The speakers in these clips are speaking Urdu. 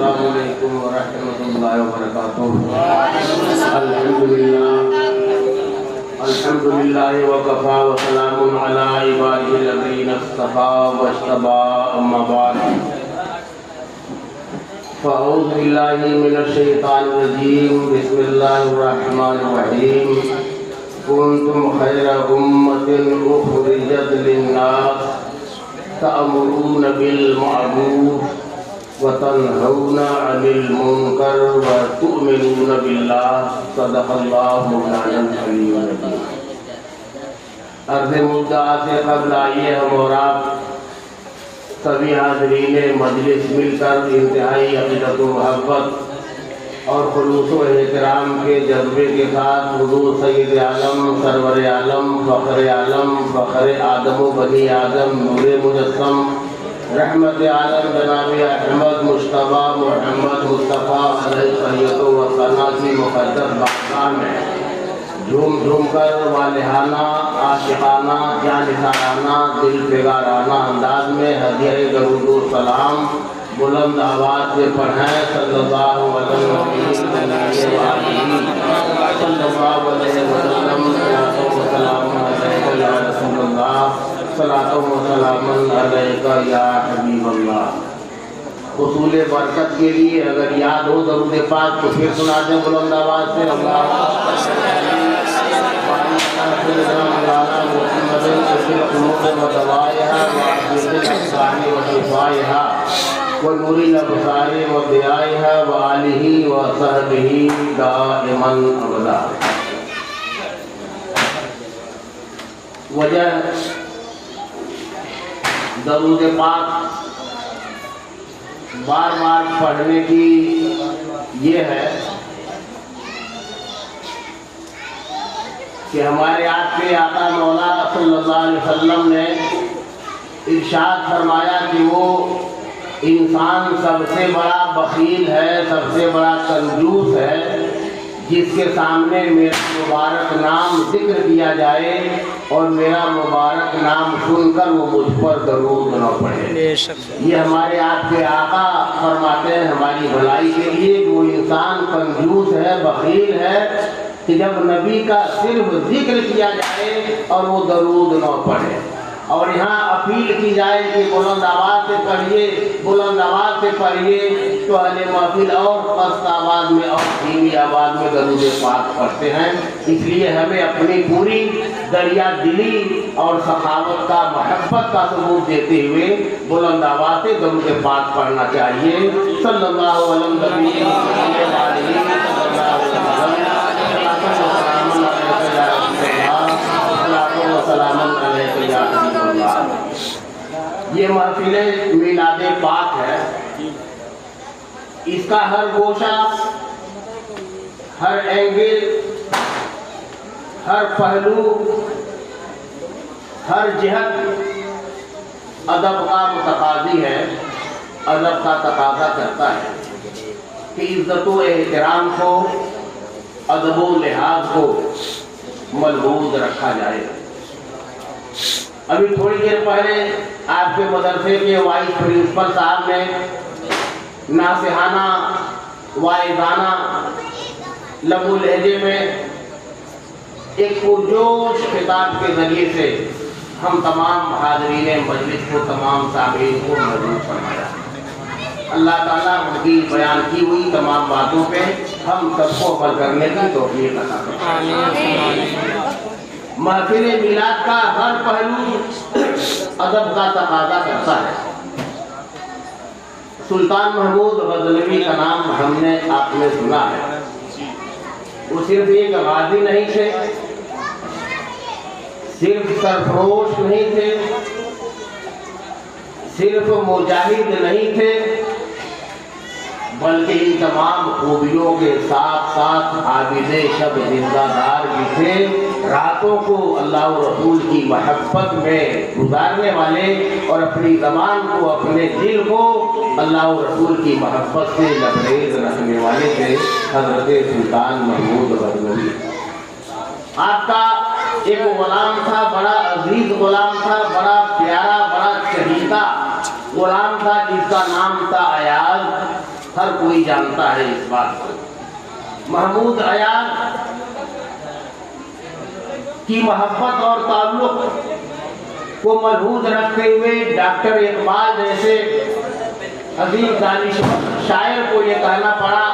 السلام علیکم ورحمۃ اللہ وبرکاتہ۔ الحمد للہ وکفا وسلام علی عبادہ الذین اصطفیٰ واجتبیٰ، اما بعد فاعوذ باللہ من الشیطان الرجیم، بسم اللہ الرحمن الرحیم۔ کنتم خیر امۃ اخرجت للناس تأمرون بالمعروف وتنہون عن المنکر وتؤمنون باللہ، صدق اللہ مولانا العلی العظیم۔ عرض مدعا سے قبل آئیے ہم اور آپ سبھی حاضرین مجلس مل کر انتہائی عقیدت و محبت اور خلوص و احترام کے جذبے کے ساتھ حضور سید عالم سرور عالم فخر آدم و بنی آدم نور مجسم رحمت عالم جناب احمد مجتبیٰ محمد مصطفیٰ علیہ صحیح و ثنا کی مقدس بارگاہ میں جھوم کر والہانہ عاشقانہ جانثارانہ دل پگارانہ انداز میں ہدیہ درود و سلام بلند آواز سے پڑھیں صلی اللہ علیہ وسلم۔ صلاۃ و سلام علیک یا حبیب اللہ۔ حصول برکت کے لیے اگر یاد ہو درود پاک تو پھر سنا دیں بلند آواز سے، ونور الابصار وضیائها وآلہ وصحبہ دائما ابدا۔ وجہ درود پاک بار بار پڑھنے کی یہ ہے کہ ہمارے آپ کے آقا مولا صلی اللہ علیہ وسلم نے ارشاد فرمایا کہ وہ انسان سب سے بڑا بخیل ہے، سب سے بڑا کنجوس ہے جس کے سامنے میرا مبارک نام ذکر کیا جائے اور میرا مبارک نام سن کر وہ مجھ پر درود نہ پڑھے۔ یہ ہمارے آپ کے آقا فرماتے ہیں ہماری بھلائی کے لیے کہ وہ انسان کنجوس ہے، بخیل ہے کہ جب نبی کا صرف ذکر کیا جائے اور وہ درود نہ پڑھے۔ اور یہاں اپیل کی جائے کہ بلند آواز سے پڑھیے، بلند آواز سے پڑھیے تو اہل محفل اور پست آواز میں اور دھیمی آواز میں درود پاک پڑھتے ہیں۔ اس لیے ہمیں اپنی پوری دریا دلی اور سخاوت کا محبت کا ثبوت دیتے ہوئے بلند آواز سے درود پاک پڑھنا چاہیے۔ صلی اللہ علیہ یہ محفل میلاد پاک ہے، اس کا ہر گوشہ، ہر اینگل، ہر پہلو، ہر جہت ادب کا متقاضی ہے، ادب کا تقاضا کرتا ہے کہ عزت و احترام کو، ادب و لحاظ کو ملحوظ رکھا جائے۔ ابھی تھوڑی دیر پہلے آپ کے مدرسے کے وائس پرنسپل صاحب نے ناصحانہ واعظانہ لب و لہجے میں ایک پرجوش خطاب کے ذریعے سے ہم تمام حاضرین مجلس کو، تمام سامعین کو محظوظ فرمایا۔ اللہ تعالیٰ ان کی بیان کی ہوئی تمام باتوں پہ ہم سب کو عمل کرنے کی توفیق عطا فرمائے۔ محفل میلاد کا ہر پہلو ادب کا تقاضا کرتا ہے۔ سلطان محمود غزنوی کا نام ہم نے آپ نے سنا ہے۔ وہ صرف ایک غازی نہیں تھے، صرف سرفروش نہیں تھے، صرف مجاہد نہیں تھے، بلکہ ان تمام خوبیوں کے ساتھ ساتھ عابد شب زندہ دار بھی تھے۔ راتوں کو اللہ و رسول کی محبت میں گزارنے والے اور اپنی زبان کو، اپنے دل کو اللہ و رسول کی محبت سے لبریز رکھنے والے تھے حضرت سلطان محمود غزنوی۔ آپ کا ایک غلام تھا، بڑا عزیز غلام تھا، بڑا پیارا، بڑا چہیتا غلام تھا جس کا نام تھا ایاز۔ ہر کوئی جانتا ہے اس بات کو۔ محمود ایاز کی محبت اور تعلق کو ملحوظ رکھتے ہوئے ڈاکٹر اقبال جیسے عظیم دانشور شاعر کو یہ کہنا پڑا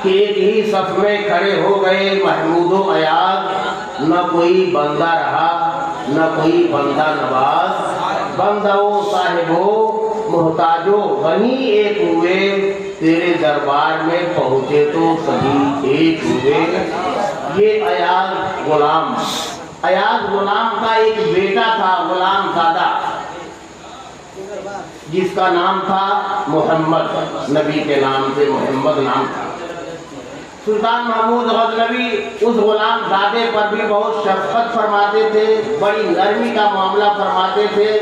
کہ ایک ہی صف میں کھڑے ہو گئے محمود و ایاز، نہ کوئی بندہ رہا نہ کوئی بندہ نواز، بندہ و صاحب و محتاج و غنی ایک ہوئے، تیرے دربار میں پہنچے تو سبھی ایک ہوئے۔ یہ ایاز غلام کا ایک بیٹا تھا، غلام زادہ، جس کا نام تھا محمد، نبی کے نام سے محمد نام تھا۔ سلطان محمود غزنوی اس غلام زادے پر بھی بہت شفقت فرماتے تھے، بڑی نرمی کا معاملہ فرماتے تھے،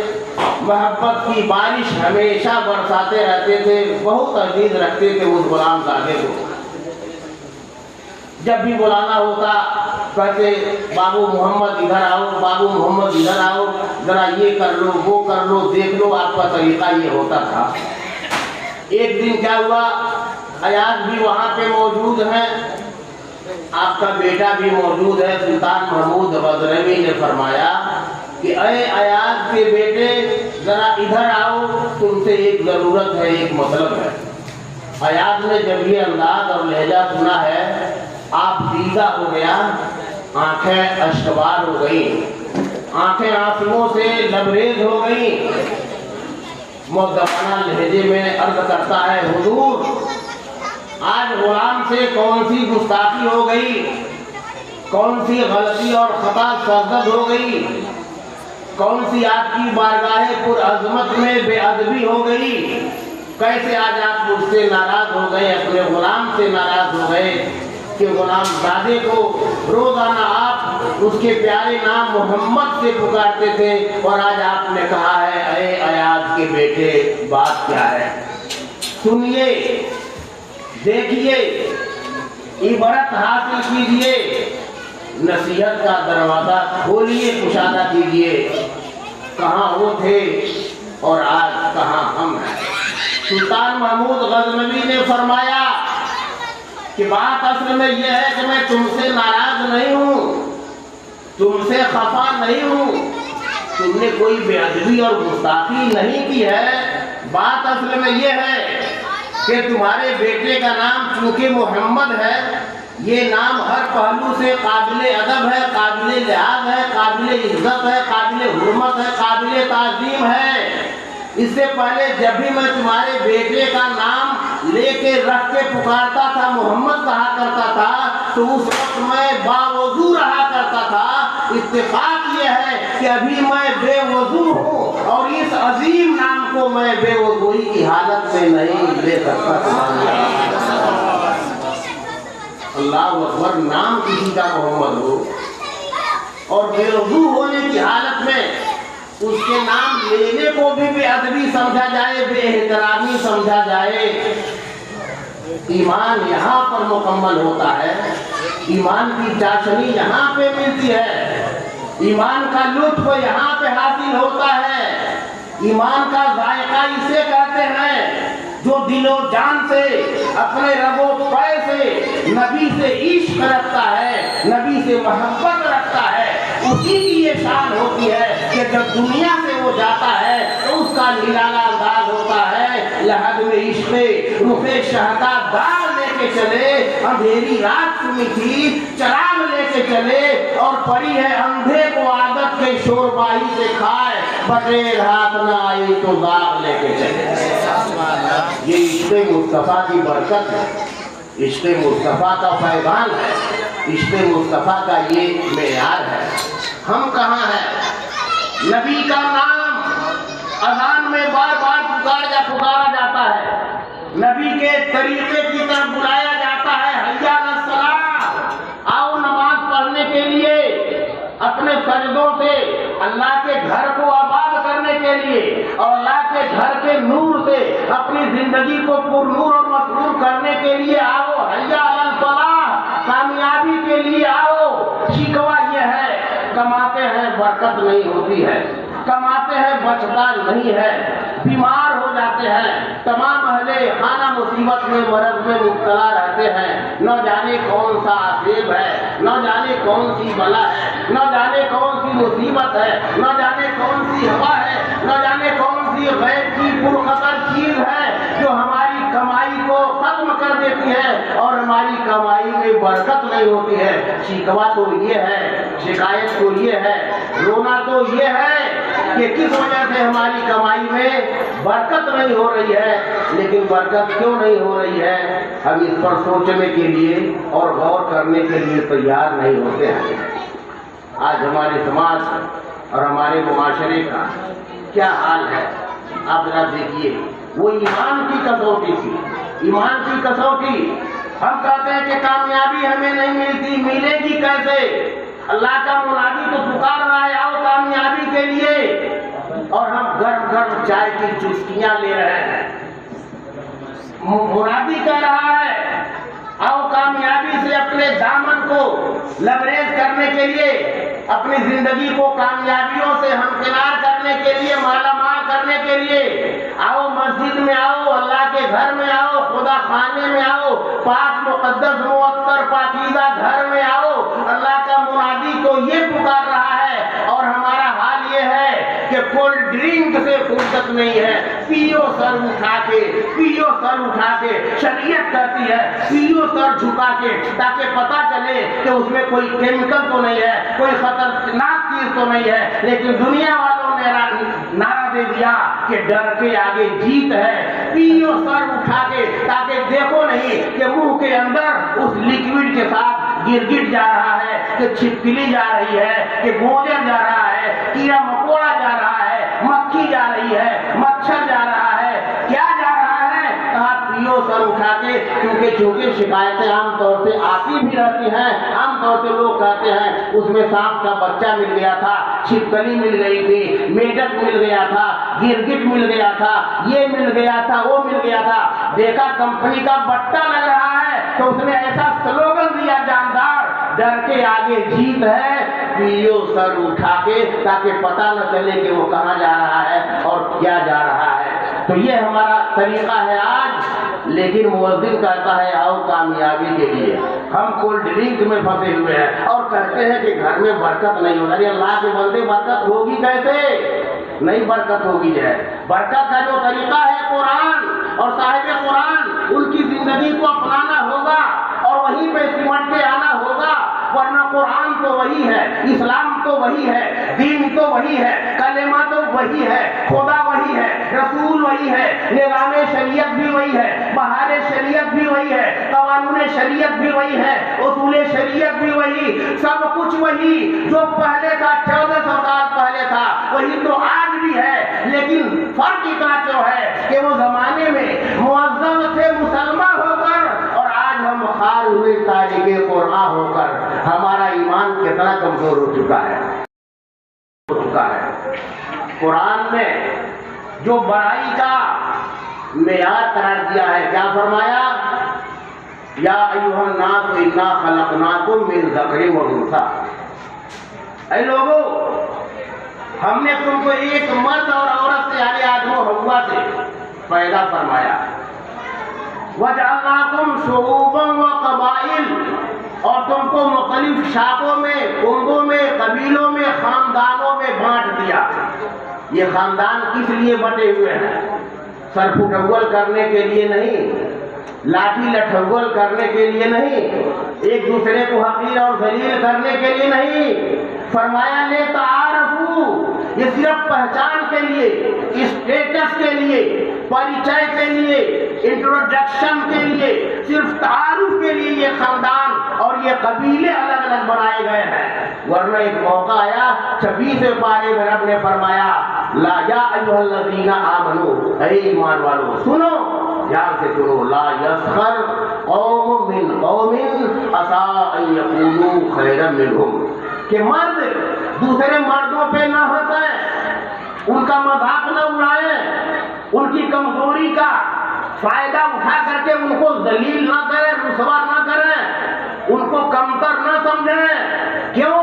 محبت کی بارش ہمیشہ برساتے رہتے تھے، بہت عزیز رکھتے تھے اس غلام زادے کو۔ جب بھی بلانا ہوتا کہتے بابو محمد ادھر آؤ، بابو محمد ادھر آؤ، ذرا یہ کر لو وہ کر لو، دیکھ لو، آپ کا طریقہ یہ ہوتا تھا۔ ایک دن کیا ہوا، ایاز بھی وہاں پہ موجود ہیں، آپ کا بیٹا بھی موجود ہے۔ سلطان محمود غزنوی نے فرمایا کہ اے ایاز کے بیٹے ذرا ادھر آؤ، تم سے ایک ضرورت ہے، ایک مطلب ہے۔ ایاز نے جب یہ انداز اور لہجہ سنا ہے، آپ دیدہ ہو گیا، آنکھیں اشکبار ہو گئیں، آنکھیں آنسوؤں سے لبریز ہو گئیں۔ مؤدبانہ لہجے میں عرض کرتا ہے، حضور آج غلام سے کون سی گستاخی ہو گئی، کون سی غلطی اور خطا سرزد ہو گئی، کون سی آپ کی بارگاہ پر عظمت میں بے ادبی ہو گئی، کیسے آج آپ مجھ سے ناراض ہو گئے، اپنے غلام سے ناراض ہو گئے کہ غلام زادے کو روزانہ آپ اس کے پیارے نام محمد سے پکارتے تھے، اور آج آپ نے کہا ہے اے ایاز کے بیٹے بات کیا ہے؟ سنیے، دیکھیے، عبرت حاصل کیجیے، نصیحت کا دروازہ کھولیے، کشادہ کیجیے، کہاں وہ تھے اور آج کہاں ہم ہیں۔ سلطان محمود غزنوی نے فرمایا کہ بات اصل میں یہ ہے کہ میں تم سے ناراض نہیں ہوں، تم سے خفا نہیں ہوں، تم نے کوئی بے ادبی اور گستاخی نہیں کی ہے، بات اصل میں یہ ہے کہ تمہارے بیٹے کا نام چونکہ محمد ہے، یہ نام ہر پہلو سے قابل ادب ہے، قابل لحاظ ہے، قابل عزت ہے، قابل حرمت ہے، قابل تعظیم ہے۔ اس سے پہلے جب بھی میں تمہارے بیٹے کا نام لے کے رکھ کے پکارتا تھا، محمد کہا کرتا تھا، تو اس وقت میں باوضو رہا کرتا تھا۔ اتفاق یہ ہے کہ ابھی میں بے وضو ہوں اور اس عظیم نام کو میں بے وضوئی کی حالت میں نہیں لے سکتا۔ اللہ اکبر، نام کسی کا محمد ہو اور بے وضو ہونے کی حالت میں اس کے نام لینے کو بھی بے ادبی سمجھا جائے، بے احترامی سمجھا جائے۔ ایمان یہاں پر مکمل ہوتا ہے، ایمان کی چاشنی یہاں پہ ملتی ہے، ایمان کا لطف یہاں پہ حاصل ہوتا ہے، ایمان کا ذائقہ اسے کہتے ہیں جو دل و جان سے، اپنے رگ و پے سے نبی سے عشق رکھتا ہے، نبی سے محبت رکھتا ہے، اسی کی یہ شان ہوتی ہے کہ جب دنیا سے وہ جاتا ہے تو اس کا نرالا انداز ہوتا ہے، لحد میں عشق رخ شہداء دار لے کے چلے، اندھیری رات سنی تھی چراغ لے کے چلے، اور پڑی ہے اندھے کو عادت کے شورباہی سے کھائے، بٹیر ہاتھ نہ آئی تو داغ لے کے چلے۔ یہ عشق مصطفیٰ کی برکت ہے، عشق مصطفیٰ کا فیضان ہے، عشق مصطفیٰ کا یہ معیار ہے۔ ہم کہاں ہیں؟ نبی کا نام اذان میں بار بار پکارا جاتا ہے، نبی کے طریقے کی طرف بلایا جاتا ہے، حی علی الصلاۃ، آؤ نماز پڑھنے کے لیے، اپنے سجدوں سے اللہ کے گھر کو آباد کرنے کے لیے اور اللہ کے گھر کے نور سے اپنی زندگی کو پر نور اور مسرور کرنے کے لیے آؤ، حی علی الفلاح، کامیابی کے لیے آؤ۔ شکوہ یہ ہے کماتے ہیں برکت نہیں ہوتی ہے، کماتے ہیں بچتا نہیں ہے، بیمار ہو جاتے جاتے ہیں، تمام اہل خانہ مصیبت میں مرض میں مبتلا رہتے ہیں، نہ جانے کون سا عذاب ہے، نہ جانے کون سی بلا ہے، نہ جانے کون سی مصیبت ہے، نہ جانے کون سی ہوا ہے، نہ جانے کون سی غیر کی پرخطر چیز ہے جو ہماری کمائی کو ختم کر دیتی ہے اور ہماری کمائی میں برکت نہیں ہوتی ہے۔ شکوہ تو یہ ہے، شکایت تو یہ ہے، رونا تو یہ ہے کہ کس وجہ سے ہماری کمائی میں برکت نہیں ہو رہی ہے۔ لیکن برکت کیوں نہیں ہو رہی ہے، ہم اس پر سوچنے کے لیے اور غور کرنے کے لیے تیار نہیں ہوتے ہیں۔ آج ہمارے سماج اور ہمارے معاشرے کا کیا حال ہے، آپ ذرا دیکھیے۔ وہ ایمان کی کسوٹی تھی، ایمان کی کسوٹی۔ ہم کہتے ہیں کہ کامیابی ہمیں نہیں ملتی، ملے گی کیسے؟ اللہ کا منادی تو پکار رہا ہے، آؤ کامیابی کے لیے، اور ہم گرم گرم چائے کی چسکیاں لے رہے ہیں۔ منادی کہہ رہا ہے آؤ کامیابی سے اپنے دامن کو لبریز کرنے کے لیے، اپنی زندگی کو کامیابیوں سے ہمکنار کرنے کے لیے، مالا مال کرنے کے لیے آؤ، مسجد میں آؤ، اللہ کے گھر میں آؤ، خدا خانے میں آؤ، پاک مقدس معطر پاکیزہ گھر میں آؤ۔ اللہ کا منادی تو یہ پکار رہا ہے، اور ہمارا حال یہ ہے کہ کولڈ ڈرنک سے فرصت نہیں ہے، پیو سر اٹھا کے، پیو سر اٹھا کے۔ شریعت کہتی ہے پیو سر جھکا کے، تاکہ پتہ چلے کہ اس میں کوئی کیمیکل تو نہیں ہے، کوئی خطرناک چیز تو نہیں ہے۔ لیکن دنیا والوں نے نعرہ دے دیا کہ ڈر کے آگے جیت ہے، پیو سر اٹھا کے، تاکہ دیکھو نہیں کہ منہ کے اندر اس لیکوڈ کے ساتھ گرگٹ جا رہا ہے، کہ چھپکلی جا رہی ہے، کہ گوجر جا رہا ہے، کیڑا مکوڑا جا رہا ہے، مکھی جا رہی ہے، مچھر جا رہا ہے، کیا جا رہا ہے؟ کہا پیو سر اٹھا کے، کیونکہ چونکہ شکایتیں عام طور سے آتی بھی رہتی ہیں، عام طور سے لوگ کہتے ہیں اس میں سانپ کا بچہ مل گیا تھا، چھپکلی مل گئی تھی، میڈک مل گیا تھا، گرگٹ مل گیا تھا، یہ مل گیا تھا، وہ مل گیا تھا۔ دیکھا کمپنی کا بٹا لگ رہا ہے تو اس نے ایسا سلوگن دیا جاندار، ڈر کے آگے جیت ہے، پیو سر اٹھا کے، تاکہ پتہ نہ چلے کہ وہ کہاں جا رہا ہے اور کیا جا رہا ہے۔ تو یہ ہمارا طریقہ ہے آج، لیکن مؤذن کہتا ہے آؤ کامیابی کے لیے۔ ہم کولڈ ڈرنک میں پھنسے ہوئے ہیں اور کہتے ہیں کہ گھر میں برکت نہیں ہو رہی۔ اللہ کے بندے برکت ہوگی کیسے؟ نہیں برکت ہوگی ہے۔ برکت کا جو طریقہ ہے قرآن اور صاحب قرآن، ان کی زندگی کو اپنانا ہوگا اور وہیں پہ سمٹ کے آنا ہوگا، ورنہ قرآن تو وہی ہے، اسلام تو وہی ہے، دین تو وہی ہے، کلمہ تو وہی ہے، خدا وہی ہے، رسول وہی ہے، نظام شریعت بھی وہی ہے، بہار شریعت بھی وہی ہے، قوانین شریعت بھی وہی ہے، اصول شریعت بھی وہی، سب کچھ وہی جو پہلے تھا 1400 سال پہلے تھا وہی تو آج بھی ہے۔ لیکن فرق اتنا کیوں ہے کہ وہ زمانے میں معظم تھے مسلمان ہو کر، اور آج ہم خار ہوئے تارک قرآن ہو کر ہمارا ایمان کتنا کمزور ہو چکا ہے۔ قرآن نے جو بڑائی کا معیار قرار دیا ہے، کیا فرمایا؟ یا ایھا الناس انا خلقناکم من ذکر و انثی، اے لوگو ہم نے تم کو ایک مرد اور عورت سے یعنی آدم و حوا سے پیدا فرمایا۔ وجعلناکم شعوبا و قبائل، اور تم کو مختلف شاخوں میں، کنبوں میں، قبیلوں میں، خاندانوں میں بانٹ دیا۔ یہ خاندان کس لیے بٹے ہوئے ہیں؟ سر پھٹول کرنے کے لیے نہیں، لاٹھی لٹھول کرنے کے لیے نہیں، ایک دوسرے کو حقیر اور ذلیل کرنے کے لیے نہیں۔ فرمایا لے تعارفو، یہ صرف پہچان کے لیے، اسٹیٹس کے لیے، پریچے کے لیے، انٹروڈکشن کے لیے، صرف تعارف کے لیے یہ خاندان اور یہ قبیلے الگ الگ بنائے گئے ہیں۔ ورنہ ایک موقع آیا 26 پارے میں رب نے فرمایا لا یا ایھا الذین آمنوا، اے ایمان والو سنو، دھیان سے سنو، لا یسخر قوم من قوم عسیٰ ان یکونوا خیرا منہم، کہ مرد دوسرے مردوں پہ نہ ہنسیں، ان کا مذاق نہ اڑائیں، ان کی کمزوری کا فائدہ اٹھا کر کے ان کو ذلیل نہ کریں، رسوا نہ کریں، ان کو کمتر نہ سمجھیں۔ کیوں؟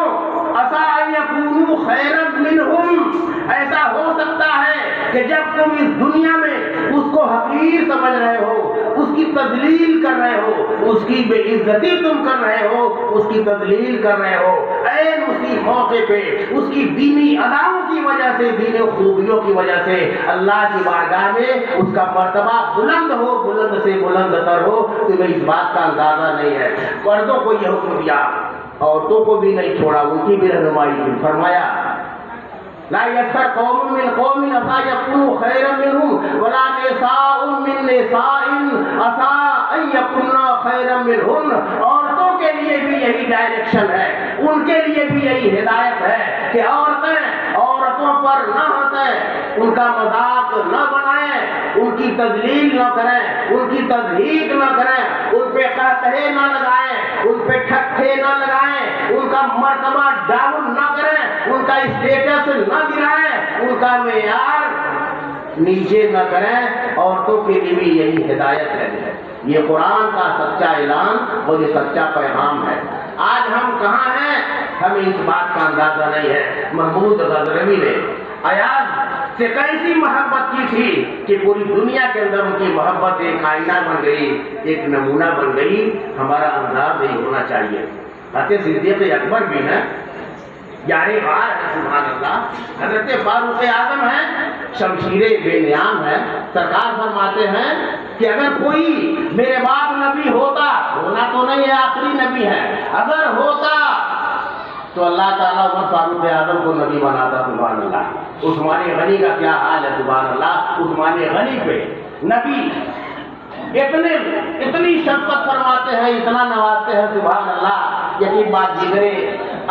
عسیٰ ان یکونوا خیرا منہم، ایسا ہو سکتا ہے کہ جب تم اس دنیا میں اس کو کو حقیر سمجھ رہے ہو، اس کی تذلیل کر رہے ہو، اس کی بے عزتی تم کر رہے ہو، اس کی تذلیل کر رہے ہو، عین اسی موقع پہ اس کی دینی اداؤں کی وجہ سے، دینی خوبیوں کی وجہ سے اللہ کی بارگاہ میں اس کا مرتبہ بلند ہو، بلند سے بلند تر ہو، تمہیں اس بات کا اندازہ نہیں ہے۔ مردوں کو یہ حکم دیا، عورتوں کو بھی نہیں چھوڑا، ان کی بھی رہنمائی کی، فرمایا لا يسخر قوم من قوم عسى يكونوا خيرا منهم ولا نساء من نساء عسى ان يكن خيرا منهن۔ عورتوں کے لیے بھی یہی ڈائریکشن ہے، ان کے لیے بھی یہی ہدایت ہے کہ عورتیں عورتوں پر نہ ہنسیں، ان کا مذاق نہ بنائیں، ان کی تذلیل نہ کریں، ان کی تضحیک نہ کریں، ان پہ قہقہے نہ لگائیں، ان پہ ٹھٹھے نہ لگائیں، ان کا مرتبہ ڈاؤن نہ کریں، ان کا اسٹیٹس نہ گرائیں، ان کا معیار نیچے نہ کریں۔ عورتوں کے لیے بھی یہی ہدایت ہے۔ یہ قرآن کا سچا اعلان اور یہ سچا پیغام ہے۔ آج ہم کہاں ہیں ہمیں اس بات کا اندازہ نہیں ہے۔ محمود غزنوی نے ایاز سے کیسی محبت کی تھی کہ پوری دنیا کے اندر ان کی محبت ایک آئینہ بن گئی، ایک نمونہ بن گئی۔ ہمارا انداز نہیں ہونا چاہیے۔ حضرت صدیق اکبر بھی ہے، یار غار ہے، سبحان اللہ۔ حضرت فاروق اعظم ہے، شمشیر بے نیام ہے۔ سرکار فرماتے ہیں کہ اگر کوئی میرے بعد نبی ہوتا، ہونا تو نہیں ہے، آخری نبی ہے، اگر ہوتا تو اللہ تعالیٰ عمر فاروق اعظم کو نبی بناتا، سبحان اللہ۔ عثمان غنی کا کیا حال ہے، سبحان اللہ۔ عثمان غنی پہ نبی اتنی شفقت فرماتے ہیں، اتنا نوازتے ہیں، سبحان اللہ۔ یقین بات جگرے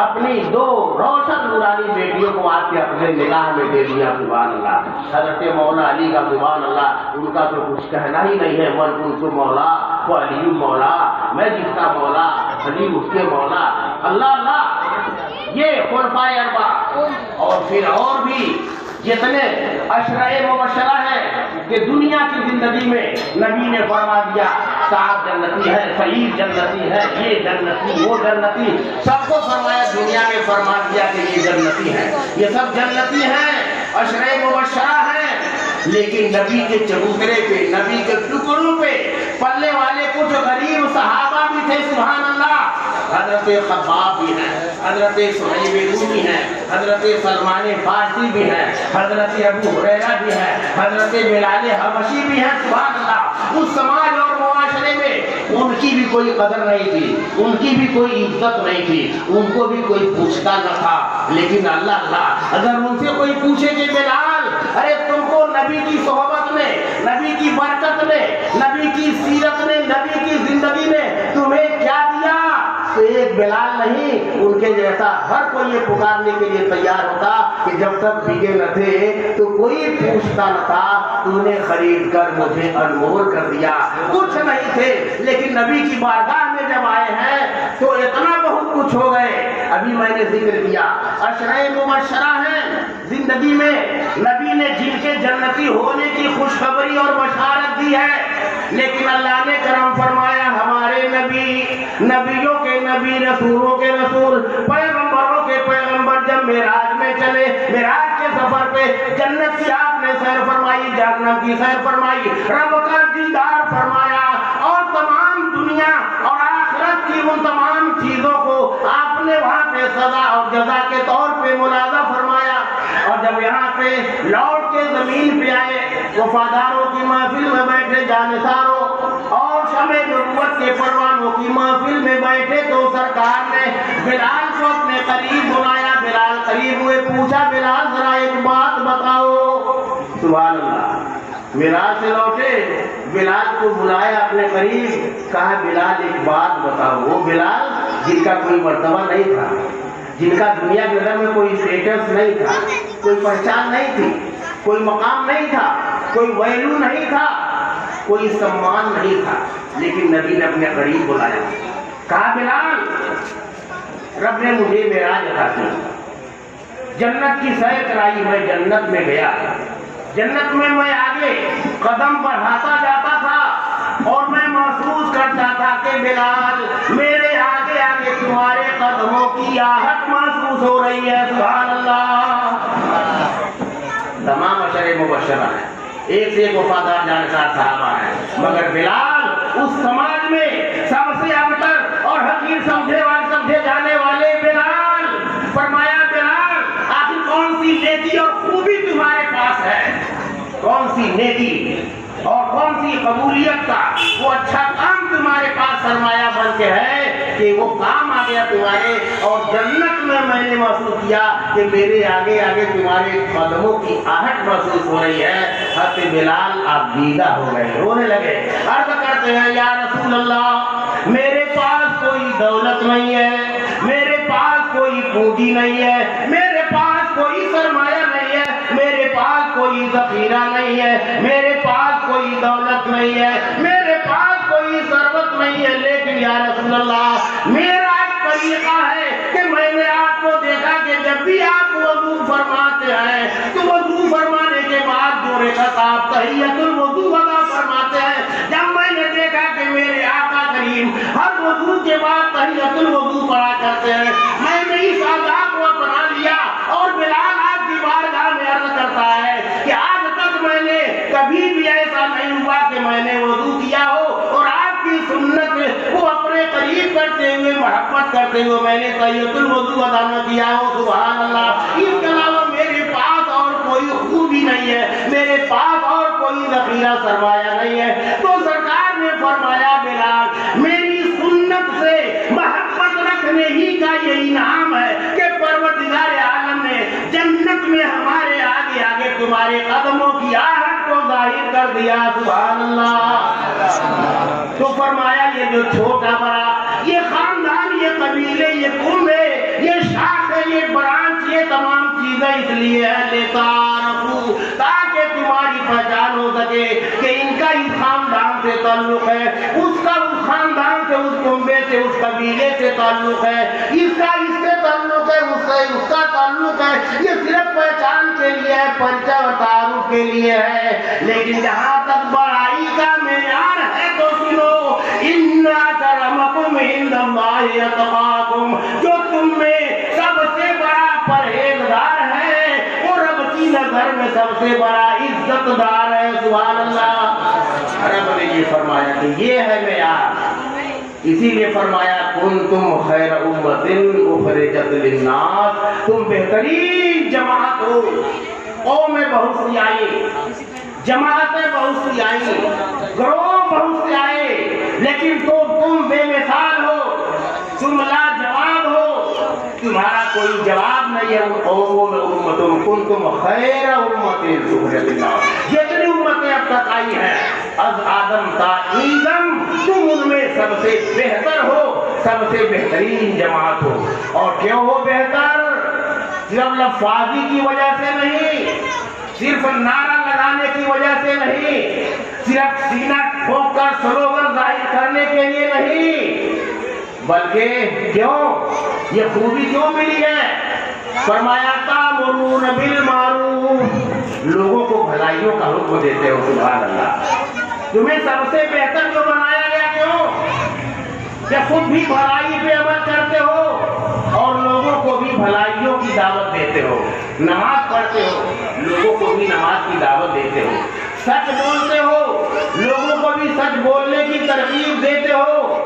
اپنی دو روشن نورانی بیٹیوں کو آج کے اپنے نگاہ میں دے دیا، سبحان اللہ۔ حضرت مولا علی کا، سبحان اللہ، ان کا تو کچھ کہنا ہی نہیں ہے۔ من کنت مولا وہ علی مولا، میں جس کا مولا علی اس کے مولا، اللہ اللہ۔ یہ خلفائے اربعہ اور پھر اور بھی جتنے عشرۂ مبشرہ ہیں کہ دنیا کی زندگی میں نبی نے فرما دیا سعد جنتی ہے، سعید جنتی ہے، یہ جنتی وہ جنتی، سب کو فرمایا، دنیا میں فرما دیا کہ یہ جنتی ہے، یہ سب جنتی ہیں، عشرۂ مبشرہ ہیں۔ لیکن نبی کے چبوترے پہ، نبی کے ٹکڑوں پہ پلنے والے کچھ غریب صحابہ بھی تھے، سبحان اللہ۔ حضرت خباب بھی ہیں، حضرت صہیب رومی ہیں، حضرت سلمان فارسی بھی ہیں، حضرت ابو ہریرہ بھی ہیں، حضرت بلال حبشی بھی ہیں، سبحان اللہ۔ اس سماج اور معاشرے میں ان کی بھی کوئی قدر نہیں تھی، ان کی بھی کوئی عزت نہیں تھی، ان کو بھی کوئی پوچھتا نہ تھا۔ لیکن اللہ اللہ، اگر ان سے کوئی پوچھے کہ بلال، ارے تم کو نبی کی صحبت نے، نبی کی برکت نے، نبی کی سیرت نے، نبی کی زندگی نے تمہیں کیا دیا، تو ایک بلال نہیں، ان کے جیسا ہر کوئی یہ پکارنے کے لیے تیار ہوتا کہ جب تک بھیگے نہ تھے تو کوئی پوچھتا نہ تھا، تو نے خرید کر مجھے انمول کر دیا۔ کچھ نہیں تھے، لیکن نبی کی بارگاہ میں جب آئے ہیں تو اتنا بہت کچھ ہو گئے۔ ابھی میں نے ذکر کیا عشرۂ مبشرہ ہیں زندگی میں، نبی نے جن کے جنتی ہونے کی خوشخبری اور بشارت دی ہے، لیکن اللہ نے کرم فرمایا ہمارے نبی، نبیوں کے نبی، رسولوں کے رسول، پیغمبروں کے پیغمبر جب معراج میں چلے، معراج کے سفر پہ جنت کی آپ نے سیر فرمائی، جہنم کی سیر فرمائی، رب کا دیدار فرمایا، اور تمام دنیا اور آخرت کی ان تمام چیزوں کو آپ نے وہاں پہ سزا اور جزا کے طور پہ ملاحظہ فرمایا۔ اور جب یہاں پہ لوٹ کے زمین پہ آئے، وفاداروں کی محفل میں بیٹھے، جانثاروں اور شمع نبوت کے پروانوں کی محفل میں بیٹھے، تو سرکار نے بلال کو اپنے قریب بلایا۔ بلال قریب ہوئے، پوچھا بلال ذرا ایک بات بتاؤ، سبحان اللہ۔ معراج سے لوٹے، بلال کو بلایا اپنے قریب، کہا بلال ایک بات بتاؤ۔ وہ بلال جن کا کوئی مرتبہ نہیں تھا، جن کا دنیا کے اندر میں کوئی اسٹیٹس نہیں تھا، کوئی پہچان نہیں تھی، کوئی مقام نہیں تھا، کوئی ویلو نہیں تھا، کوئی سمان نہیں تھا، لیکن نبی نے اپنے قریب بلایا، کہا بلال رب نے مجھے معراج عطا کی، جنت کی سیر کرائی، میں جنت میں گیا، جنت میں میں آگے قدم بڑھاتا جاتا تھا اور میں محسوس کرتا تھا کہ بلال میرے آگے آگے تمہارے قدموں کی آہٹ محسوس ہو رہی ہے، سبحان اللہ۔ تمام عشرۂ مبشرہ ہیں، ایک سے ایک وفادار جانکار صحابہ ہیں، مگر بلال اس سماج میں سب سے ابتر اور حقیر سمجھے جانے والے بلال، فرمایا بلال آخر کون سی نیکی اور خوبی تمہارے پاس ہے، کون سی نیکی اور کون سی قبولیت کا وہ اچھا کام تمہارے پاس سرمایہ بن کے ہے کہ وہ کام آ گیا تمہارے، اور جنت میں نے محسوس کیا کہ میرے آگے آگے تمہارے قدموں کی آہٹ محسوس ہو رہی ہے۔ حضرت بلال آپ دیدہ ہو گئے، رونے لگے، عرض کرتے ہیں یا رسول اللہ میرے پاس کوئی دولت نہیں ہے، میرے پاس کوئی پونجی نہیں ہے، میرے پاس کوئی سرمایہ نہیں ہے، میرے پاس کوئی ذخیرہ نہیں ہے، میرے پاس کوئی دولت نہیں ہے، میرے پاس کوئی ثروت نہیں ہے، لیکن یا رسول اللہ میرا ایک طریقہ ہے کہ میں نے آپ کو دیکھا کہ جب بھی آپ وضو فرماتے ہیں تو وضو فرمانے کے بعد جو رکعت آپ تحیۃ الوضو ادا فرماتے ہیں، جب میں نے دیکھا کہ میرے آقا کریم ہر وضو کے بعد تحیۃ الوضو پڑھا کرتے ہیں، میں نے اس آداب کو اپنا لیا، اور بلال آپ کی بارگاہ میں عرض کرتا ہے کہ آج تک میں نے کبھی بھی ایسا نہیں ہوا کہ میں نے وضو کیا ہو اور آپ کی سنت کو اپنے قریب کرتے ہوئے محبت کرتے ہوئے میں نے تحیۃ الوضو ادا نہ کیا ہو۔ سبحان اللہ، اس کے علاوہ میرے پاس اور کوئی خوبی نہیں ہے، میرے پاس اور کوئی ذخیرہ سرمایہ نہیں ہے۔ تو سرکار نے فرمایا بلال میری سنت سے محبت رکھنے ہی کا یہ انعام ہے کہ پروردگار عالم نے جنت میں ہمارے آگے آگے تمہارے قدموں کی آہٹ کو ظاہر کر دیا۔ سبحان اللہ۔ تو فرمایا یہ جو چھوٹا بڑا، یہ خاندان، یہ قبیلے، یہ قوم ہے، یہ شاخ ہے، یہ برانچ، یہ تمام چیزیں اس لیے ہے لتعارفوا، تاکہ تمہاری پہچان ہو سکے کہ ان کا اس خاندان سے تعلق ہے، اس کا اس خاندان سے، اس کنبے سے، اس قبیلے سے تعلق ہے، اس کا اس سے تعلق ہے، اس سے اس کا تعلق ہے۔ یہ صرف پہچان کے لیے ہے، پرچہ و تعارف کے لیے ہے، لیکن جہاں تک بڑائی کا معیار ہے تو سنو، ان اکرمکم عند اللہ اتقاکم، جو تم میں سب سے بڑا پرہیزگار ہے وہ رب کی نظر میں سب سے بڑا عزت دار ہے۔ سبحان اللہ۔ رب نے یہ فرمایا کہ یہ ہے معیار، اسی لیے فرمایا کنتم خیر امۃ اخرجت للناس، تم بہترین جماعت ہو۔ قومیں بہت سی آئی، جماعتیں بہت سی آئی، گروہ بہت سے آئے، لیکن تم بے مثال ہو، تم لاجواب ہو، تمہارا کوئی جواب نہیں ہے ان قوموں میں۔ امتوں کنتم خیر امۃ اخرجت للناس، جتنی امتیں اب تک آئی ہیں از آدم تا ایدم، تم ان میں سب سے بہتر ہو، سب سے بہترین جماعت ہو۔ اور کیوں ہو بہتر؟ صرف لفاظی کی وجہ سے نہیں، صرف نعرہ لگانے کی وجہ سے نہیں، صرف سینہ ٹھوک کر سلوگن ظاہر کرنے کے لیے نہیں، بلکہ کیوں یہ خوبی کیوں ملی ہے؟ فرمایا تامرون بالمعروف، لوگوں کو بھلائیوں کا حکم دیتے ہو۔ سبحان اللہ۔ تمہیں سب سے بہتر جو بنایا گیا کیوں؟ کہ خود بھی بھلائی پہ عمل کرتے ہو اور لوگوں کو بھی بھلائیوں کی دعوت دیتے ہو، نماز پڑھتے ہو، لوگوں کو بھی نماز کی دعوت دیتے ہو، سچ بولتے ہو، لوگوں کو بھی سچ بولنے کی ترغیب دیتے ہو،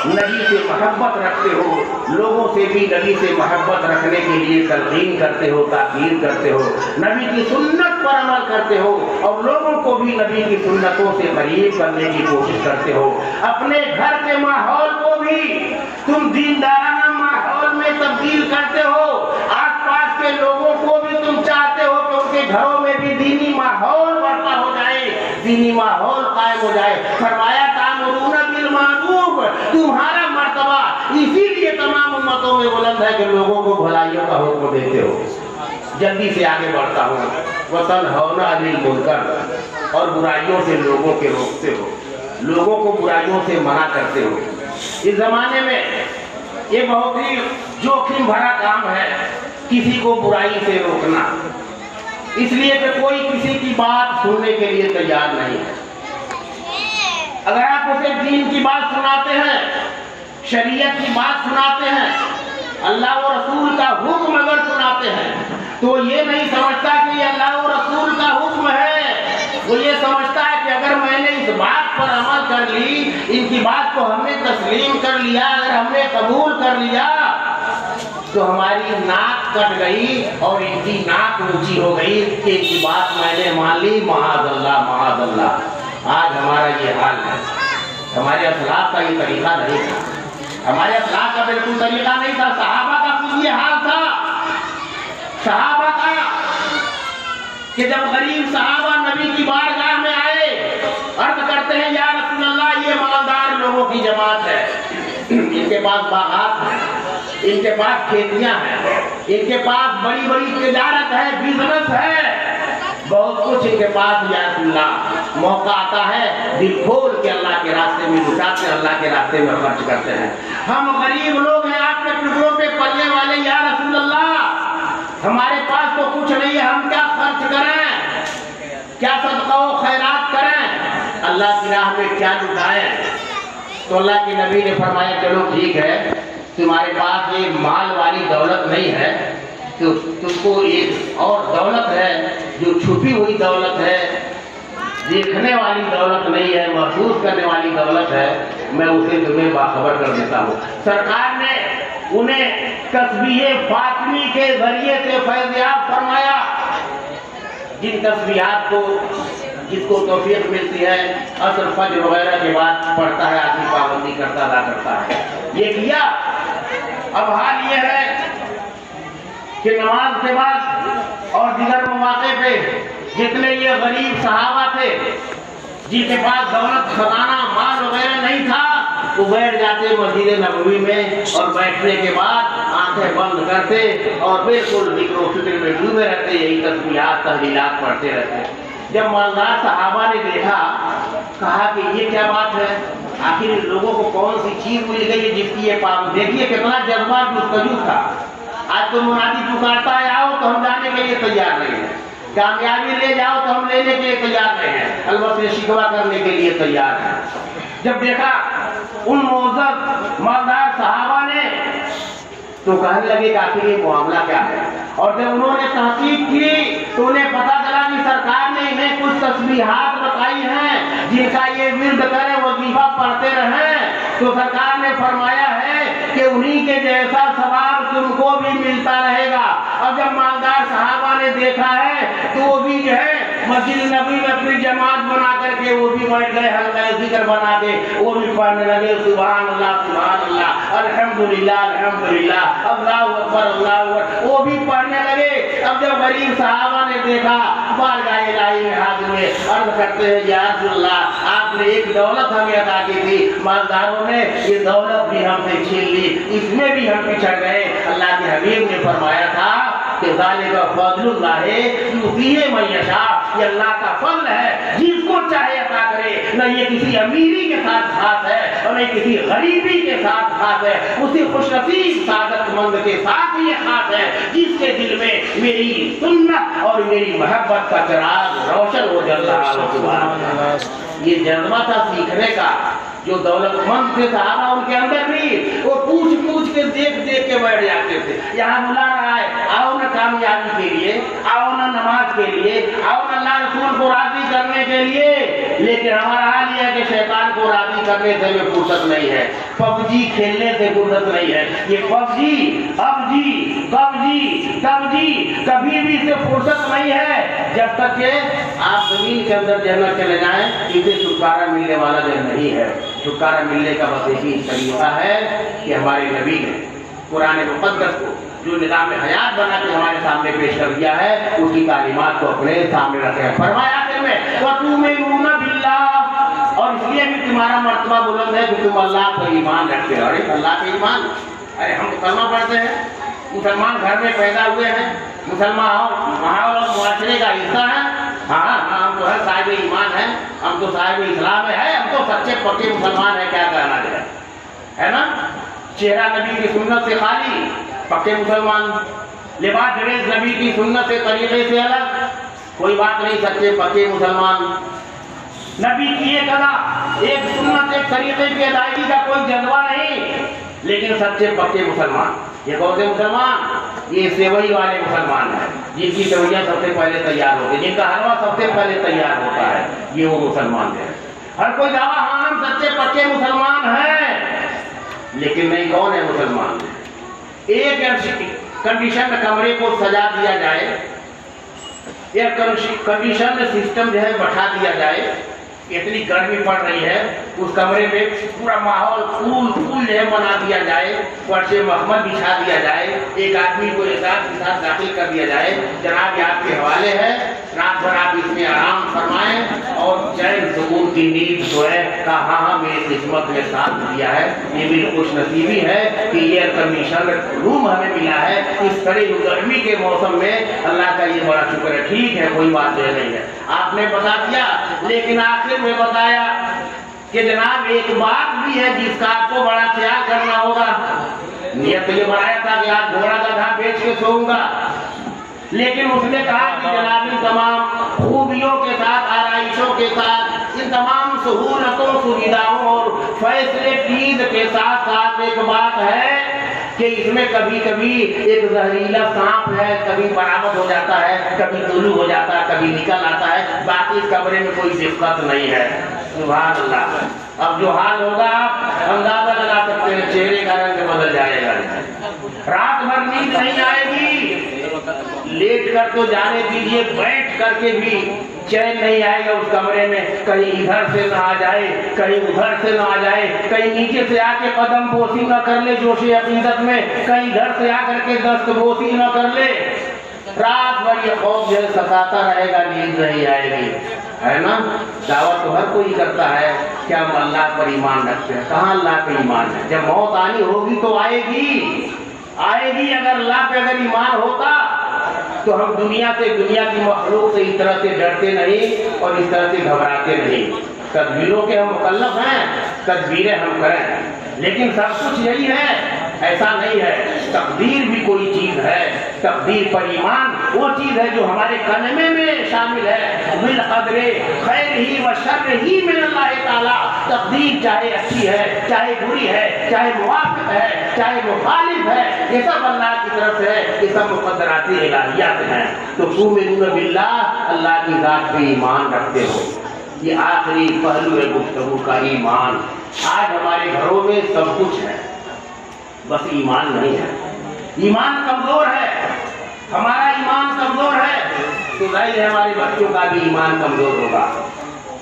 نبی سے محبت رکھتے ہو، لوگوں سے بھی نبی سے محبت رکھنے کے لیے تلقین کرتے ہو، تاکید کرتے ہو، نبی کی سنت پر عمل کرتے ہو اور لوگوں کو بھی نبی کی سنتوں سے قریب کرنے کی کوشش کرتے ہو۔ اپنے گھر کے ماحول کو بھی تم دیندارانہ ماحول میں تبدیل کرتے ہو، آس پاس کے لوگوں کو بھی تم چاہتے ہو کہ ان کے گھروں میں بھی دینی ماحول برپا ہو جائے، دینی ماحول قائم ہو جائے۔ فرمایا تامرون بالمعروف، تمہارا مرتبہ اسی لیے تمام امتوں میں بلند ہے کہ لوگوں کو بھلائیوں کا حکم دیتے ہو۔ جلدی سے آگے بڑھتا ہوں۔ وتنہون عن المنکر، اور برائیوں سے لوگوں کے روکتے ہو، لوگوں کو برائیوں سے منع کرتے ہو۔ اس زمانے میں یہ بہت ہی جوخم بھرا کام ہے کسی کو برائی سے روکنا، اس لیے کہ کوئی کسی کی بات سننے کے لیے تیار نہیں ہے۔ اگر آپ اسے دین کی بات سناتے ہیں، شریعت کی بات سناتے ہیں، اللہ و رسول کا حکم اگر سناتے ہیں تو یہ نہیں سمجھتا کہ یہ اللہ و رسول کا حکم ہے، وہ یہ سمجھتا ہے کہ اگر میں نے اس بات پر عمل کر لی، ان کی بات کو ہم نے تسلیم کر لیا، اگر ہم نے قبول کر لیا تو ہماری ناک کٹ گئی اور ان کی ناک اونچی ہو گئی کہ ان کی بات میں نے مان لی، معاذ اللہ معاذ اللہ۔ آج ہمارا یہ حال ہے۔ ہمارے اسلاف کا یہ طریقہ نہیں تھا، ہمارے اسلاف کا بالکل طریقہ نہیں تھا۔ صحابہ کا خود یہ حال تھا، صحابہ کا کہ جب غریب صحابہ نبی کی بارگاہ میں آئے، عرض کرتے ہیں یا رسول اللہ یہ مالدار لوگوں کی جماعت ہے، ان کے پاس باغات ہیں، ان کے پاس کھیتیاں ہیں، ان کے پاس بڑی بڑی تجارت ہے، بزنس ہے، بہت کچھ ان کے پاس، یا رسول اللہ موقع آتا ہے دل کھول کے اللہ کے راستے میں لٹاتے ہیں، اللہ کے راستے میں خرچ کرتے ہیں۔ ہم غریب لوگ ہیں، آپ کے ٹکڑوں پہ پلنے والے، یا رسول اللہ ہمارے پاس تو کچھ نہیں ہے، ہم کیا خرچ کریں، کیا صدقہ و خیرات کریں، اللہ کی راہ میں کیا لٹائیں؟ تو اللہ کے نبی نے فرمایا چلو ٹھیک ہے، تمہارے پاس یہ مال والی دولت نہیں ہے، تو تم کو ایک اور دولت ہے جو چھپی ہوئی دولت ہے، دیکھنے والی دولت نہیں ہے، محسوس کرنے والی دولت ہے، میں اسے تمہیں باخبر کر دیتا ہوں۔ سرکار نے انہیں تسبیح فاطمی کے ذریعے سے فیضیاب فرمایا، جن تسبیحات کو جس کو توفیق ملتی ہے عصر فجر وغیرہ کے بعد پڑھتا ہے، آدمی پابندی کرتا ادا کرتا ہے، یہ کیا۔ اب حال یہ ہے کہ نماز کے بعد اور دیگر مواقع پہ جتنے یہ غریب صحابہ تھے جن کے پاس دولت خزانہ مال وغیرہ نہیں تھا، وہ بیٹھ جاتے مسجد نبوی میں اور بیٹھنے کے بعد آنکھیں بند کرتے اور بالکل ذکر و فکر میں ڈوبے رہتے، یہی تسبیحات تحلیلات پڑھتے رہتے۔ جب مالدار صحابہ نے دیکھا، کہا کہ یہ کیا بات ہے، آخر ان لوگوں کو کون سی چیز مل گئی ہے جس کی یہ پابند، دیکھیے کتنا جذبہ جستجو تھا۔ آج تو منادی پکارتا ہے آؤ تو ہم جانے کے لیے تیار نہیں ہیں، کامیابی لے جاؤ تو ہم لینے کے لیے تیار نہیں ہیں، البتہ شکوہ کرنے کے لیے تیار ہیں۔ جب دیکھا ان معزز مالدار صحابہ نے تو کہنے لگے کہ آخر یہ معاملہ کیا ہے، اور جب انہوں نے تحقیق کی تو انہیں پتا چلا کہ سرکار نے انہیں کچھ تسبیحات بتائی ہیں جن کا یہ ورد کریں، وظیفہ پڑھتے رہیں، تو سرکار نے فرمایا ہے کہ انہی کے جیسا ثواب تم کو بھی ملتا رہے گا۔ اور جب مالدار صحابہ نے دیکھا ہے تو وہ بھی جو ہے مسجد نبی میں اپنی جماعت بنا کر کے وہ بھی بیٹھ گئے، حلقہ ذکر بنا کے وہ بھی پڑھنے لگے، سبحان اللہ سبحان اللہ، الحمدللہ الحمدللہ، اللہ اکبر اللہ اکبر، وہ بھی پڑھنے لگے۔ اب جب غریب صحابہ نے دیکھا، بارگاہ الہی میں حاضر ہوئے، عرض کرتے ہیں یا رسول اللہ آپ نے ایک دولت ہمیں عطا کی تھی، مالداروں نے یہ دولت بھی ہم سے چھین لی، اس میں بھی ہم پچھڑ گئے۔ اللہ کے حبیب نے فرمایا تھا کہ ذالک فضل اللہ یؤتیہ من یشاء، یہ اللہ کا فضل ہے، جس کو چاہے عطا کرے، نہ یہ کسی امیری کے ساتھ خاص ہے اور نہ کسی غریبی کے ساتھ خاص ہے، اسی خوش نصیب سعادت مند کے ساتھ یہ خاص ہے جس کے دل میں میری سنت اور میری محبت کا چراغ روشن ہو جل رہا ہو۔ سبحان اللہ، یہ جذبہ تھا سیکھنے کا جو دولت مند تھے صحابہ ان کے اندر بھی، وہ پوچھ پوچھ کے دیکھ دیکھ کے بیٹھ جاتے تھے۔ یہاں بلا رہا ہے، آؤ نہ کامیابی کے لیے، آؤ نہ نماز کے لیے، آؤ نہ اللہ رسول کو راضی کرنے کے لیے، لیکن ہمارا حال یہ ہے کہ شیطان کو راضی کرنے سے ہمیں فرصت نہیں ہے، پب جی کھیلنے سے فرصت نہیں ہے، یہ پب جی اب جی کب جی کب جی کبھی بھی سے فرصت نہیں ہے جب تک کہ آپ زمین کے اندر جنت چلے جائیں، اسے چھٹکارا ملنے والا دن نہیں ہے۔ چھٹکارا ملنے کا بس ایک ہی طریقہ ہے کہ ہمارے نبی نے قرآن مقدس کو جو نظام حیات بنا کے ہمارے سامنے پیش کر دیا ہے، اس کی تعلیمات کو اپنے سامنے رکھیں۔ فرمایا آخر میں وَتُؤْمِنُونَ بِاللَّهِ، اور اس لیے بھی تمہارا مرتبہ بلند ہے کہ تم اللہ پر ایمان رکھتے ہو۔ ارے اللہ پہ ایمان، ارے ہم کلمہ پڑھتے ہیں، مسلمان گھر میں پیدا ہوئے ہیں، مسلمان ماحول اور معاشرے کا حصہ ہے، ہاں ہم تو ہے صاحب ایمان ہیں، ہم تو صاحب اسلام ہے، ہم تو سچے پکے مسلمان ہیں، کیا کہنا ہے نا؟ چہرہ نبی کی سنت سے خالی، پکے مسلمان، لباس ڈریس نبی کی سنت سے طریقے سے الگ، کوئی بات نہیں، سچے پکے مسلمان۔ نبی کی ایک ادا، ایک سنت، ایک طریقے کی ادائیگی کا کوئی جذبہ نہیں، لیکن سچے پکے مسلمان۔ یہ کون سے مسلمان؟ یہ سیوئی والے مسلمان ہیں، جن کی سوئیاں سب سے پہلے تیار ہوتی ہے، جن کا حلوہ سب سے پہلے تیار ہوتا ہے، یہ وہ مسلمان ہیں۔ ہر کوئی دعویٰ ہاں ہم سچے پکے مسلمان ہیں، لیکن نہیں، کون ہے مسلمان؟ ایک کنڈیشن میں کمرے کو سجا دیا جائے، ایک کنڈیشن میں سسٹم جو ہے بٹھا دیا جائے، اتنی گرمی پڑ رہی ہے، اس کمرے میں پورا ماحول پھول جو ہے بنا دیا جائے، فرش مخمل بچھا دیا جائے، ایک آدمی کو ایک کے ساتھ داخل کر دیا جائے، جناب یہ آپ کے حوالے ہے، رات بھر آپ اس میں آرام فرمائیں اور چین سکون کی نیند جو ہے کہا ہاں ہاں میری قسمت نے ساتھ دیا ہے، یہ میری خوش نصیبی ہے کہ ایئر کنڈیشن روم ہمیں ملا ہے اس کڑی گرمی کے موسم میں، اللہ کا یہ بڑا شکر ہے، ٹھیک ہے کوئی بات نہیں ہے، آپ نے بتا دیا، لیکن آخر میں بتایا کہ جناب ایک بات بھی ہے جس کا آپ کو بڑا خیال کرنا ہوگا، نیت تو یہ بنایا تھا کہ آج گھوڑا گدھا بیچ کے سوؤں گا، لیکن اس نے کہا کہ جناب ان تمام خوبیوں کے ساتھ، آرائشوں کے ساتھ، ان تمام سہولتوں، سویدھاؤں اور فیصلے چیز کے ساتھ ساتھ ایک بات ہے کہ اس میں کبھی کبھی ایک زہریلا سانپ ہے، کبھی برآمد ہو جاتا ہے، کبھی طلوع ہو جاتا ہے، کبھی نکل آتا ہے، باقی اس کمرے میں کوئی دقت نہیں ہے۔ سبحان اللہ۔ اب جو حال ہوگا آپ اندازہ لگا سکتے ہیں، چہرے کا رنگ بدل جائے گا، رات بھر نیند نہیں آئے گی، لیٹ کر تو جانے دیجیے، بیٹھ کر کے بھی چین نہیں آئے گا اس کمرے میں، کہیں ادھر سے نہ آ جائے، کہیں ادھر سے نہ آ جائے، کہیں نیچے سے آ کے قدم بوسی نہ کر لے جوش عقیدت میں، کہیں ادھر سے آ کر کے دست بوسی نہ کر لے، رات بھر یہ خوف جو ہے ستاتا رہے گا، نیند نہیں آئے گی، ہے نا؟ دعوت تو ہر کوئی کرتا ہے کہ ہم اللہ پر ایمان رکھتے ہیں، کہاں اللہ پہ ایمان ہے؟ جب موت آنی ہوگی تو آئے گی، آئے گی، اگر اللہ پہ اگر ایمان ہوتا تو ہم دنیا کی مخلوق سے اس طرح سے ڈرتے نہیں اور اس طرح سے گھبراتے نہیں۔ تدبیروں کے ہم مکلف ہیں، تدبیریں ہم کریں، لیکن سب کچھ یہی ہے، ایسا نہیں ہے، تقدیر بھی کوئی چیز ہے، تقدیر پر ایمان وہ چیز ہے جو ہمارے کلمے میں شامل ہے، بالقدر خیر ہی و شر ہی من اللہ تعالی، تقدیر چاہے اچھی ہے، چاہے بری ہے، چاہے موافق ہے، چاہے مخالف ہے، یہ سب اللہ کی طرف سے ہے، یہ سب مقدراتی الہیات ہیں۔ تو تؤمنون باللہ، اللہ کی ذات پہ ایمان رکھتے ہو، یہ آخری پہلو ہے گفتگو کا، ایمان۔ آج ہمارے گھروں میں سب کچھ ہے، بس ایمان نہیں ہے، ایمان کمزور ہے، ہمارا ایمان کمزور ہے تو ظاہر ہے ہمارے بچوں کا بھی ایمان کمزور ہوگا،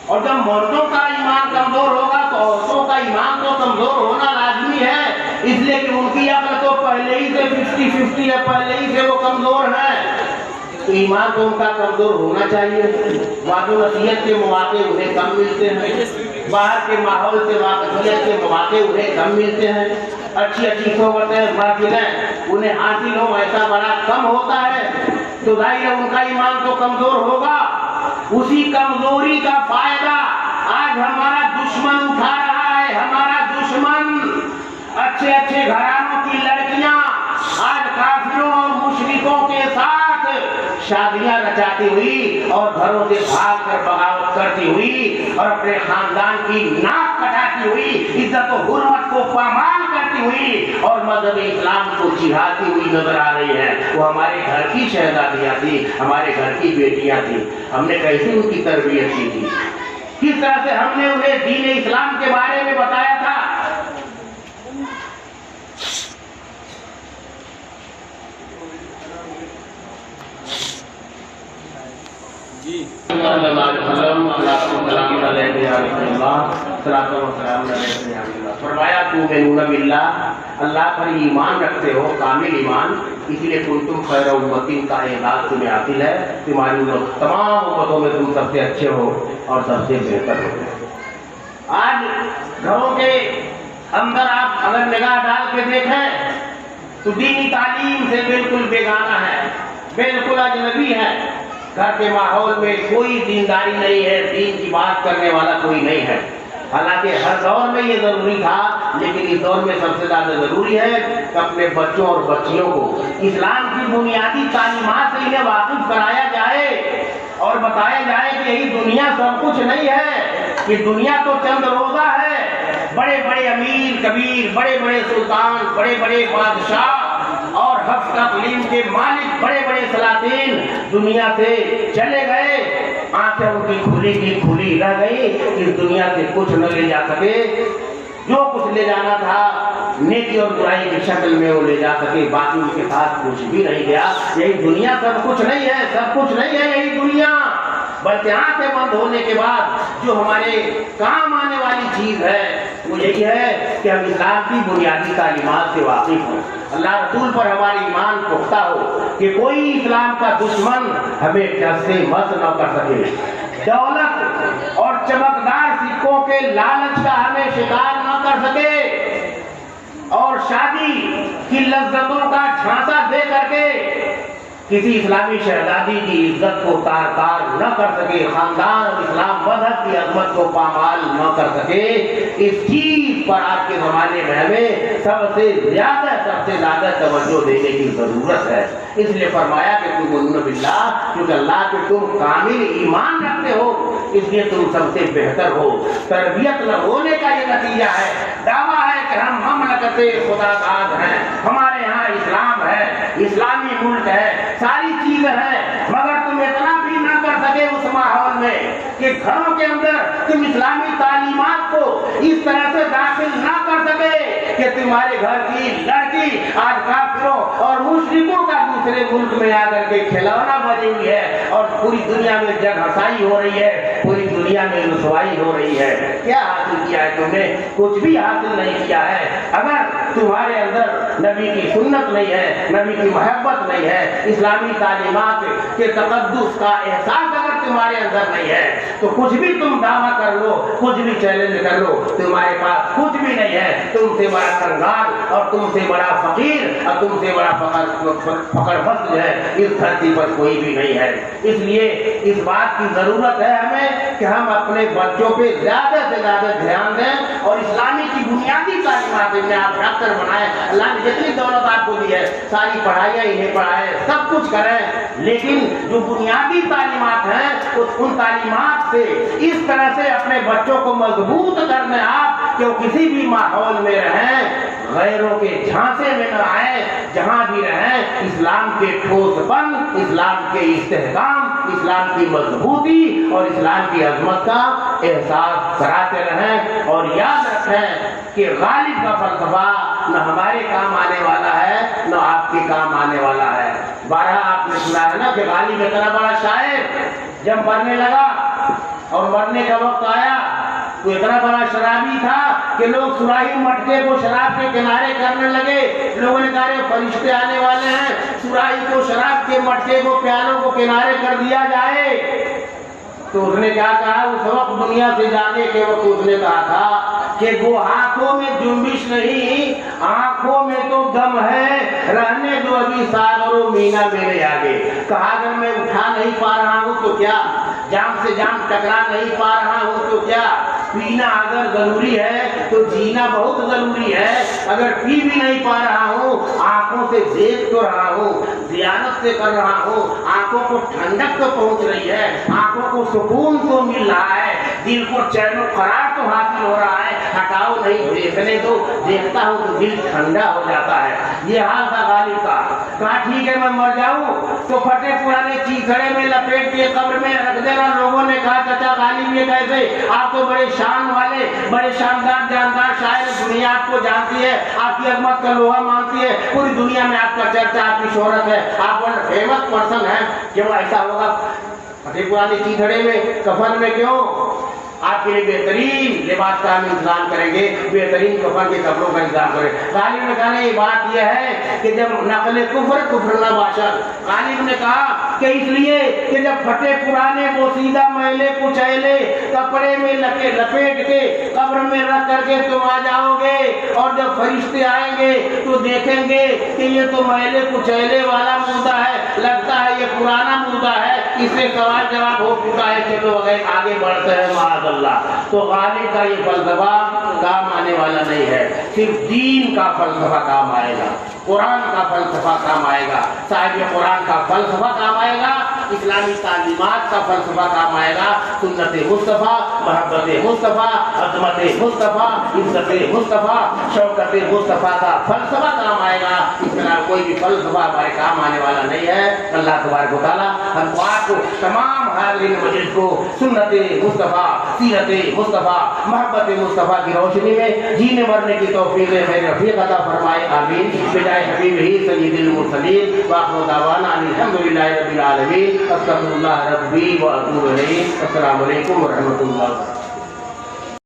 اور جب مردوں کا ایمان کمزور ہوگا تو عورتوں کا ایمان تو کمزور ہونا لازمی ہے، اس لیے کہ ان کی عقل تو پہلے ہی سے 50-50 ہے، پہلے ہی سے وہ کمزور ہے، تو ایمان تو ان کا کمزور ہونا چاہیے۔ وعد و نصیحت کے مواقع انہیں کم ملتے ہیں، باہر کے ماحول سے واقفیت کے مواقع انہیں کم ملتے ہیں، اچھی صحبتیں محفلیں انہیں حاصل ہو ایسا بڑا کم ہوتا ہے، تو ظاہر ہے ان کا ایمان تو کمزور ہوگا۔ اسی کمزوری کا فائدہ آج ہمارا دشمن اٹھا رہا ہے، ہمارا دشمن اچھے گھرانوں کی لڑکیاں آج کافروں اور مشرکوں کے ساتھ شادیاں رچاتی ہوئی اور گھروں سے بھاگ کر بغاوت کرتی ہوئی اور اپنے خاندان کی ناک کٹاتی ہوئی، عزت و حرمت کو پامال کرتی ہوئی اور مذہب اسلام کو چڑھاتی ہوئی نظر آ رہی ہے۔ وہ ہمارے گھر کی شہزادیاں تھی، ہمارے گھر کی بیٹیاں تھیں، ہم نے کیسے ان کی تربیت کی تھی، کس طرح سے ہم نے انہیں دین اسلام کے بارے میں بتایا تھا۔ فرمایا تؤمنون باللہ، اللہ پر ایمان رکھتے ہو، کامل ایمان، اس لیے کنتم خیر امۃ کا اعزاز تمہیں حاصل ہے، تمہاری تمام امتوں میں تم سب سے اچھے ہو اور سب سے بہتر ہو۔ آج گھروں کے اندر آپ اگر نگاہ ڈال کے دیکھیں تو دینی تعلیم سے بالکل بیگانہ ہے، بالکل اجنبی ہے، گھر کے ماحول میں کوئی دینداری نہیں ہے، دین کی بات کرنے والا کوئی نہیں ہے۔ حالانکہ ہر دور میں یہ ضروری تھا، لیکن اس دور میں سب سے زیادہ ضروری ہے کہ اپنے بچوں اور بچیوں کو اسلام کی بنیادی تعلیمات سے انہیں واقف کرایا جائے اور بتایا جائے کہ یہی دنیا سب کچھ نہیں ہے، یہ دنیا تو چند روزہ ہے، بڑے بڑے امیر کبیر، بڑے بڑے سلطان، بڑے بڑے بادشاہ اور حفظ اقلیم کے مالک بڑے بڑے سلاطین دنیا سے چلے گئے، آنکھیں ان کی کھلی کی کھلی رہ گئی، اس دنیا سے کچھ نہ لے جا سکے، جو کچھ لے جانا تھا نیکی اور برائی کی شکل میں وہ لے جا سکے، باقی ان کے ساتھ کچھ بھی نہیں گیا۔ یہی دنیا سب کچھ نہیں ہے، سب کچھ نہیں ہے یہی دنیا، بلکہ آنکھیں بند ہونے کے بعد جو ہمارے کام آنے والی چیز ہے وہ یہی ہے کہ ہم اسلام کی بنیادی تعلیمات سے واقف ہوں، اللہ رسول پر ہماری ایمان پختہ ہو کہ کوئی اسلام کا دشمن ہمیں ٹس سے مس نہ کر سکے، دولت اور چمکدار سکوں کے لالچ کا ہمیں شکار نہ کر سکے، اور شادی کی لذتوں کا جھانسا دے کر کے کسی اسلامی شہزادی کی عزت کو تار تار نہ کر سکے، خاندان اور اسلام مذہب کی عظمت کو پامال نہ کر سکے۔ اس چیز پر آج کے زمانے میں ہمیں سب سے زیادہ توجہ دینے کی ضرورت ہے۔ اس لیے فرمایا کہ تؤمنون باللہ، کیونکہ اللہ پہ تم کامل ایمان رکھتے ہو، اس لیے تم سب سے بہتر ہو۔ تربیت نہ ہونے کا یہ نتیجہ ہے، دعویٰ ہے کہ ہم مملکت خدا داد ہیں، ہمارے یہاں اسلام ہے، اسلامی ملک ہے، ساری چیزیں ہیں، مگر تم اتنا بھی نہ کر سکے اس ماحول میں کہ گھروں کے اندر تم اسلامی تعلیمات کو اس طرح سے داخل نہ کر سکے کہ تمہارے گھر کی لڑکی آج کافروں اور مشرکوں کا دوسرے ملک میں آ کر کے کھلونا بنی ہوئی ہے، اور پوری دنیا میں جگ ہنسائی ہو رہی ہے، پوری دنیا میں رسوائی ہو رہی ہے۔ کیا حاصل کیا ہے تم نے؟ کچھ بھی حاصل نہیں کیا ہے۔ اگر تمہارے اندر نبی کی سنت نہیں ہے، نبی کی محبت نہیں ہے، اسلامی تعلیمات کے تقدس کا احساس اگر تمہارے اندر نہیں ہے، تو کچھ بھی تم دعویٰ کر لو، کچھ بھی چیلنج کر لو، تمہارے پاس کچھ بھی نہیں ہے۔ تم سے بڑا کنگال اور تم سے بڑا فقیر اور تم سے بڑا فقر بس جو ہے اس دھرتی پر کوئی بھی نہیں ہے۔ اس لیے اس بات کی ضرورت ہے ہمیں کہ ہم اپنے بچوں پہ زیادہ سے زیادہ دھیان دیں، اور اسلامی کی بنیادی تعلیمات میں آپ ڈاکٹر بنائیں، اللہ نے جتنی دولت آپ کو دی ہے ساری پڑھائیاں انہیں پڑھائیں، سب کچھ کریں، لیکن جو بنیادی تعلیمات ہیں ان تعلیمات سے اس طرح سے اپنے بچوں کو مضبوط کرنے آپ کہ وہ کسی بھی ماحول میں رہیں غیروں کے جھانسے میں نہ آئے، جہاں بھی رہیں اسلام کے ٹھوس پن، اسلام کے استحکام، اسلام کی مضبوطی اور اسلام کی عظمت کا احساس کراتے رہیں، اور یاد رکھیں کہ غالب کا فلسفہ نہ ہمارے کام آنے والا ہے نہ آپ کے کام آنے والا ہے۔ بارہ آپ نے سنا ہے نا کہ غالب اتنا بڑا شاعر جب مرنے لگا اور مرنے کا وقت آیا تو اتنا بڑا شرابی تھا کہ لوگ سراہی مٹکے کو شراب کے کنارے کرنے لگے، لوگوں نے کہا فرشتے آنے والے ہیں، سراہی کو شراب کے مٹکے کو پیالوں کو کنارے کر دیا جائے۔ تو اس نے کیا کہا اس وقت دنیا سے جانے کے وقت اس نے کہا تھا کہ وہ ہاتھوں میں جنبش نہیں، آنکھوں میں تو دم ہے، رہنے دو ابھی ساغر و مینا میرے آگے۔ کہا اگر میں اٹھا نہیں پا رہا ہوں تو کیا، جام سے جام ٹکرا نہیں پا رہا ہوں تو کیا، پینا اگر ضروری ہے تو جینا بہت ضروری ہے، اگر پی بھی نہیں پا رہا ہوں آنکھوں سے دیکھ تو رہا ہوں، زیانت سے کر رہا ہوں، آنکھوں کو ٹھنڈک تو پہنچ رہی ہے، آنکھوں کو سکون تو مل رہا ہے، دل کو چین و قرار تو حاصل ہو رہا ہے، ہٹاؤ نہیں دیکھنے دو، دیکھتا ہوں تو دل ٹھنڈا ہو جاتا ہے۔ یہ حال تھا غالب کا۔ کہا ٹھیک ہے میں مر جاؤں تو پھٹے پرانے چیخڑے میں لپیٹ کے قبر میں رکھ دینا۔ لوگوں نے کہا چچا غالب یہ کیسے، آپ تو بڑے شان والے بڑے شاندار جاندار شاعر، دنیا آپ کو جانتی ہے، آپ کی عظمت کا لوہا مانتی ہے، پوری دنیا میں آپ کا چرچا، آپ کی شہرت ہے، آپ ون فیمس پرسن ہیں، کہ وہ ایسا ہوگا پھٹے پرانے چیخڑے میں کفن میں کیوں؟ آپ کے لیے بہترین لباس کا ہم انتظام کریں گے، بہترین کفن کے کپڑوں کا انتظام کریں۔ غالب نے کہا یہ بات یہ ہے کہ جب نقل کفر نہ باشد، غالب نے کہا کہ اس لیے کہ جب پھٹے پرانے بوسیدہ میلے کچیلے کپڑے میں لپیٹ کے قبر میں رکھ کر کے تم آ جاؤ گے، اور جب فرشتے آئیں گے تو دیکھیں گے کہ یہ تو میلے کچیلے والا مردہ ہے، لگتا ہے یہ پرانا مردہ ہے، اس سے سوال جواب ہو چکا ہے، چلو آگے بڑھتے ہیں معاذ اللہ۔ تو غالب کا یہ فلسفہ کام آنے والا نہیں ہے، صرف دین کا فلسفہ کام آئے گا۔ قرآن کا فلسفہ کام آئے گا، صاحب قرآن کا فلسفہ کام آئے گا، اسلامی تعلیمات کا فلسفہ کام آئے گا، سنت مصطفیٰ، محبت مصطفیٰ، عظمت مصطفیٰ، عزت مصطفیٰ، شوکت مصطفیٰ کا فلسفہ کام آئے گا۔ اس طرح کوئی بھی فلسفہ ہمارے کام آنے والا نہیں ہے۔ اللہ تبارک و تعالیٰ ہم کو تمام حاضرین مجلس کو سنت مصطفیٰ، سیرت مصطفیٰ، محبت مصطفیٰ کی روشنی میں جینے مرنے کی توفیق خیر رفیق عطا فرمائے، آمین۔ بجائے حبیب ہی سید المرسلین وآخر دعوانا ان الحمدللہ رب العالمین، استغفر اللہ ربی و اتوب الیہ۔ السلام علیکم ورحمۃ اللہ۔